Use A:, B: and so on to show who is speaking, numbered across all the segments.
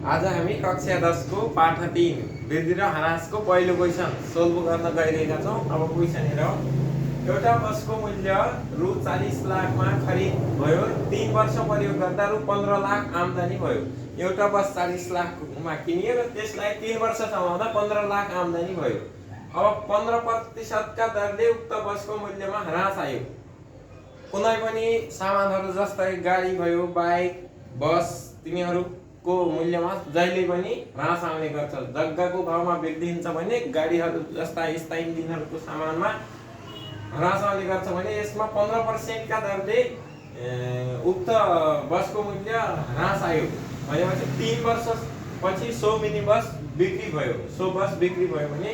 A: आज हामी कक्षा 10 को पाठ 3 वृद्धि र ह्रासको पहिलो क्वेशन सोल्भ गर्न गइरहेका छौं। अब क्वेशन हेरौं। एउटा बसको मूल्य रु 40 लाखमा खरिद भयो। 3 वर्ष प्रयोग गर्दा रु 15 लाख आम्दानी भयो। एउटा बस 40 लाखमा किनियो र त्यसलाई 3 वर्ष चलाउँदा 15 लाख आम्दानी भयो। अब 15% का दरले उक्त बसको मूल्यमा ह्रास आयो। कुनै पनि सामानहरु जस्तै गाडी भयो, बाइक, बस तिनीहरुको मूल्यमा जहिले पनि ह्रास आउने गर्छ। जग्गाको भावमा वृद्धि हुन्छ भने गाडीहरु जस्ता स्थायी इन्जिनहरुको सामानमा ह्रास आउने गर्छ भने यसमा 15% का दरले उक्त बसको मूल्य ह्रास आयो भनेपछि 3 वर्षपछि 100 मिनी बस बिक्री भयो। 100 बस बिक्री भयो भने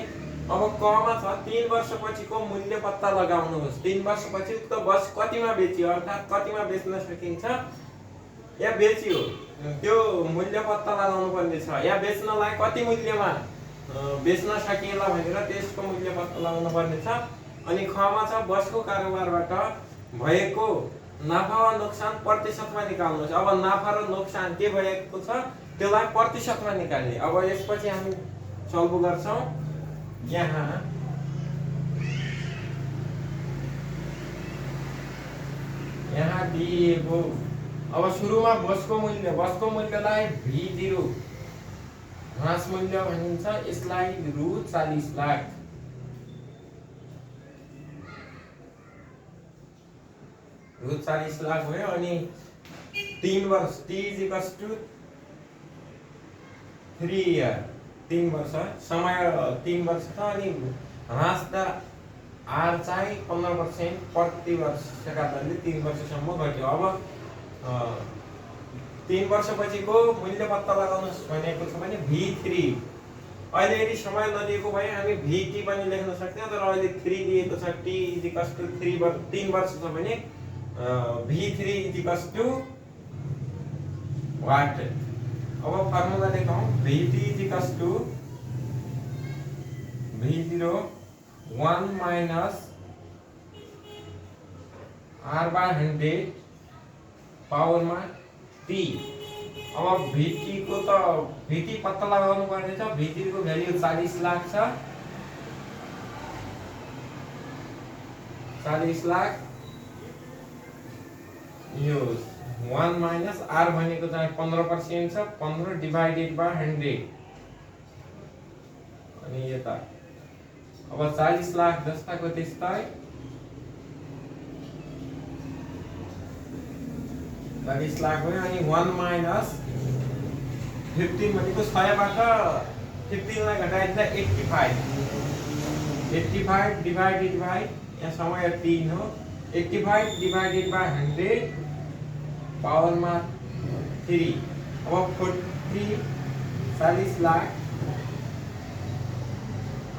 A: अब कमा छ 3 वर्षपछिको मूल्य पत्ता लगाउनुहोस्। 3 वर्षपछि उक्त बस कतिमा बेचियो अर्थात कतिमा बेच्न सकिन्छ या बेचियो त्यो मूल्य पत्ता लगाउनु पर्ने छ। या बेच्नलाई कति मूल्यमा बेच्न सकिएला भनेर त्यसको मूल्य पत्ता लगाउनु पर्ने छ। अनि खमा छ बसको कारोबारबाट भएको नाफा वा नोक्सान प्रतिशतमा निकाल्नुहोस्। अब नाफा र नोक्सान के भएको छ त्यसलाई प्रतिशतमा निकाल्ने। अब यसपछि हामी सल्भ गर्छौं। यहाँ दिएको अब सुरुमा बसको मूल्यलाई V0 ह्रास मूल्य भनिन्छ। यसलाई रु 40 लाख रु 40 लाख भयो। अनि 3 वर्ष T = 3 इयर 3 वर्ष समय 3 वर्ष छ। अनि ह्रास दर R चाहिँ 15% प्रति वर्षका दरले 3 वर्षसम्म घट्यो। अब 3 वर्षपछिको मूल्य पत्ता लगाउनुहोस् भनेको छ भने V3। अहिले यदि समय नदिएको भए हामी VT पनि लेख्न सक्थ्यौं, तर अहिले 3 दिएको छ। T = 3 वर्ष छ भने V3 = what? अब फर्मुला लेखौं। VT = V0 1 - R/100 पावरमा T। अब VT को त VT पत्ता लगाउनु पर्ने छ। VT को भ्यालु 40 लाख छ। 40 लाख यो 1 - R भनेको चाहिँ 15% छ। 15 / 100 अनि यता अब 40 लाख जस्ताको त्यस्तै 40 लाख भयो। अनि 1 - 15 भनेको 100 बाट 15 लाई घटाइदिँदा 85 / यहाँ समय 3 हो। 85 / 100 पावरमा 3। अब 40 लाख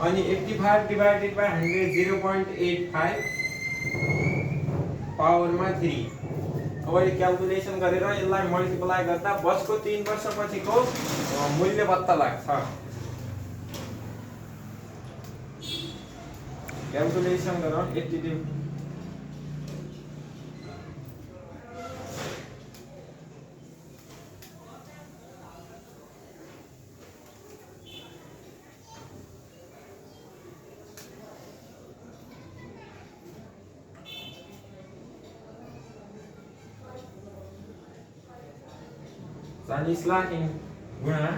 A: अनि 85 / 100 0.85 पावरमा 3। अब यो क्याल्कुलेसन गरेर यसलाई मल्टिप्लाई गर्दा बसको 3 वर्षपछिको मूल्य पत्ता लाग्छ। क्याल्कुलेसन गरौँ। 82 40 लाख गुणा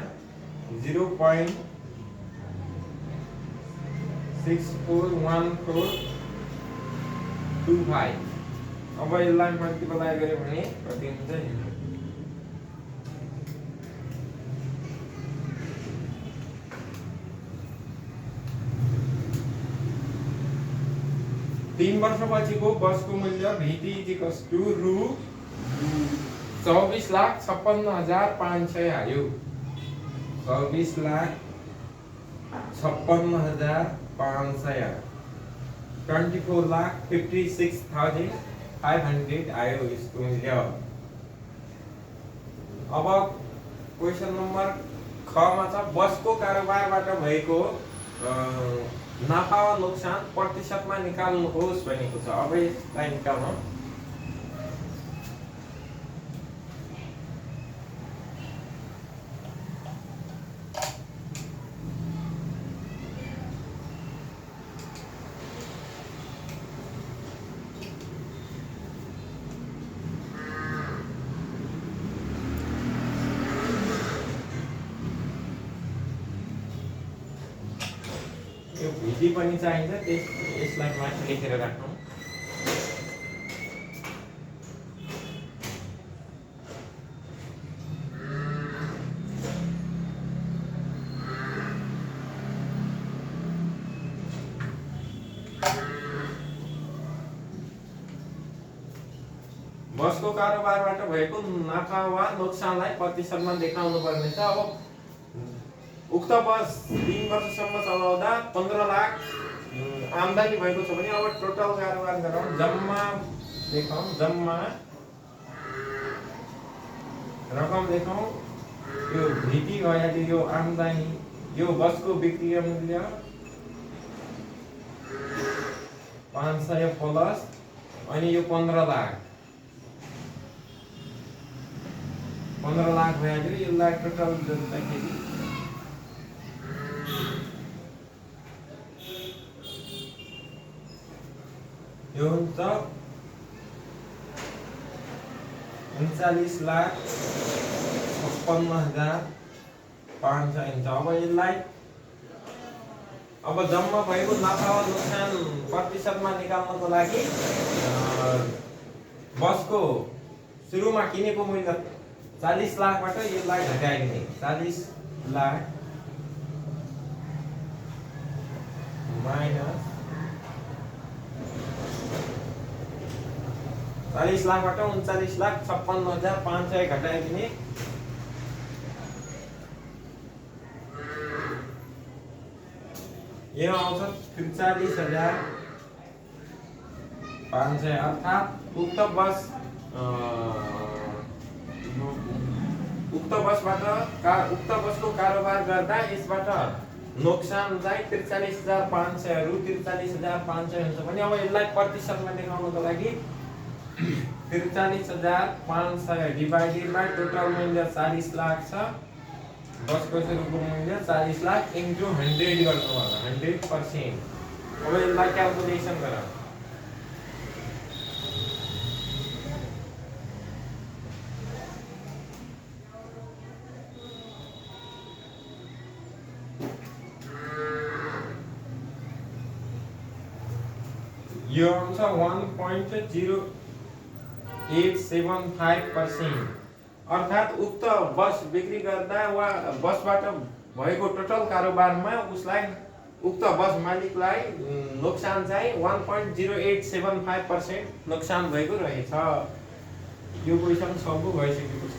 A: 0.641425। अब यसलाई मल्टिप्लाई गर्यो भने कति हुन्छ? 3 वर्षपछिको बसको मूल्य VT = रु 24,56,500 आयो। 24,56,500 24,56,500 आयो यसको मूल्य। अब क्वेशन नम्बर ख मा छ बसको कारोबारबाट भएको नाफा वा नोक्सान प्रतिशतमा निकाल्नुहोस् भनेको छ। अब यसलाई निकाल्नु। जे पनि चाहिन्छ यसलाई माथि लेखेर राखौँ। बसको कारोबारबाट भएको नाफा वा नोक्सानलाई प्रतिशतमा देखाउनु पर्नेछ। अब उक्त बस 3 वर्षसम्म चलाउँदा 15 लाख आम्दानी भएको छ भने अब टोटल कारोबार गरौँ, जम्मा लेखौँ, जम्मा रकम लेखौँ। यो भीटी भइहाल्यो, यो आम्दानी, यो बसको बिक्री मूल्य 500 प्लस अनि यो 15 लाख 15 लाख भइहाल्यो। यसलाई टोटल जोड्दाखेरि यो हुन्छ 39,56,500 हुन्छ। अब यसलाई अब जम्मा भएको नाफा वा नोक्सान प्रतिशतमा निकाल्नको लागि बसको सुरुमा किनेको मूल्य 40 लाखबाट यसलाई घटाइदिने। 40 लाख माइनस 40 लाखबाट 39,56,500 घटाइदिने। यो आउँछ 43,500 अर्थात् उक्त बसको कारोबार गर्दा यसबाट नोक्सान चाहिँ 43,500 रु 43,500 हुन्छ भने अब यसलाई प्रतिशतमा देखाउनको लागि 43,500 डिवाइडेड बाइ टोटल मूल्य 40 लाख छ। बसको सुरुको मूल्य 40 लाख इन्टु 100 गर्नुपर्छ, 100%। अब यसलाई क्याल्कुलेसन गरौँ। यो आउँछ 1.0875%। अर्थात् उक्त बस बिक्री गर्दा वा बसबाट भएको टोटल कारोबारमा उसलाई उक्त बस मालिकलाई नोक्सान चाहिँ 1.0875% नोक्सान भएको रहेछ। यो क्वेसन सल्भ भइसकेको छ।